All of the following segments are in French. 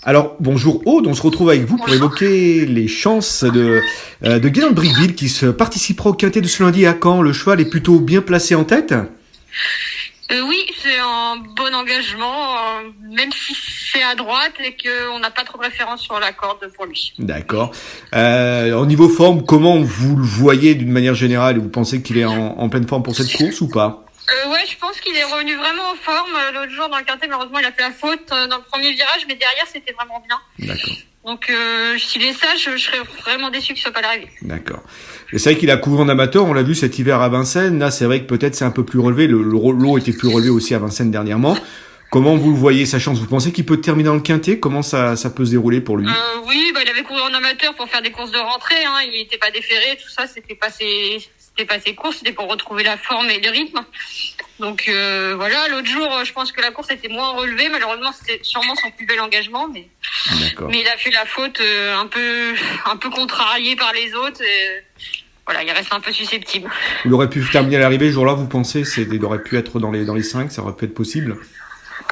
Alors, bonjour Aude, on se retrouve avec vous pour évoquer les chances de Guélan de Briqueville qui se participera au quintet de ce lundi à Caen. Le cheval est plutôt bien placé en tête. Oui, c'est un bon engagement, même si c'est à droite et qu'on n'a pas trop de référence sur la corde pour lui. D'accord. Au niveau forme, comment vous le voyez d'une manière générale? Vous pensez qu'il est en pleine forme pour cette course ou pas? Ouais, je pense qu'il est revenu vraiment en forme. L'autre jour dans le quintet, malheureusement, il a fait la faute dans le premier virage, mais derrière, c'était vraiment bien. D'accord. Donc, s'il est sage, je serais vraiment déçu qu'il soit pas l'arrivée. D'accord. Et c'est vrai qu'il a couru en amateur, on l'a vu cet hiver à Vincennes. Là, c'est vrai que peut-être c'est un peu plus relevé. L'eau était plus relevé aussi à Vincennes dernièrement. Comment vous voyez sa chance? Vous pensez qu'il peut terminer dans le quintet? Comment ça peut se dérouler pour lui? Oui, il avait couru en amateur pour faire des courses de rentrée. Il était pas déféré, tout ça. C'était pas ses courses. C'était pour retrouver la forme et le rythme. Donc voilà. L'autre jour, je pense que la course était moins relevée. Malheureusement, c'était sûrement son plus bel engagement, mais il a fait la faute un peu contrarié par les autres. Voilà, il reste un peu susceptible. Il aurait pu terminer à l'arrivée ce jour-là, vous pensez? Il aurait pu être dans les 5, ça aurait pu être possible?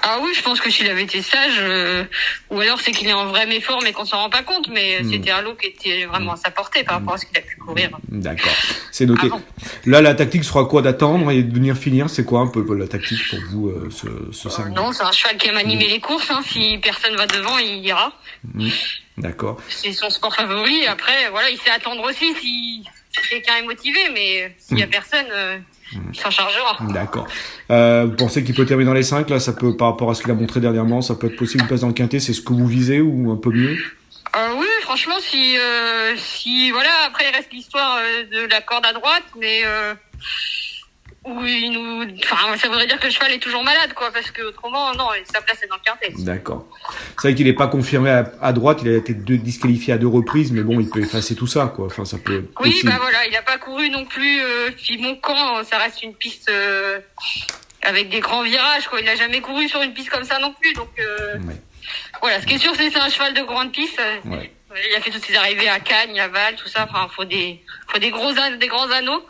Ah oui, je pense que s'il avait été sage, ou alors c'est qu'il est en vraie méforme et qu'on s'en rend pas compte, mais c'était un lot qui était vraiment à sa portée par rapport à ce qu'il a pu courir. D'accord, c'est noté. Avant. Là, la tactique sera quoi? D'attendre et de venir finir? C'est quoi un peu la tactique pour vous ce samedi? Non, c'est un cheval qui aime animer les courses. Si personne va devant, il ira. D'accord. C'est son sport favori. Après, voilà, il sait attendre aussi si quelqu'un est motivé, mais s'il y a personne... il s'en chargera. D'accord. Vous pensez qu'il peut terminer dans les 5 là? Ça peut, par rapport à ce qu'il a montré dernièrement, ça peut être possible une place dans le quintet. C'est ce que vous visez ou un peu mieux? Oui, franchement, si voilà, après il reste l'histoire de la corde à droite, mais ça voudrait dire que le cheval est toujours malade, quoi, parce que autrement, non, sa place est dans le quintet. D'accord. C'est vrai qu'il n'est pas confirmé à droite, il a été disqualifié à 2 reprises, mais bon, il peut effacer tout ça, quoi. Enfin, ça peut être possible. Oui, voilà, il n'a pas couru non plus. Puis Montcamp, ça reste une piste avec des grands virages, quoi. Il n'a jamais couru sur une piste comme ça non plus, donc voilà. Ce qui est sûr, c'est un cheval de grande piste. Il a fait toutes ses arrivées à Cagnes, à Val, tout ça. Enfin, faut des grands anneaux.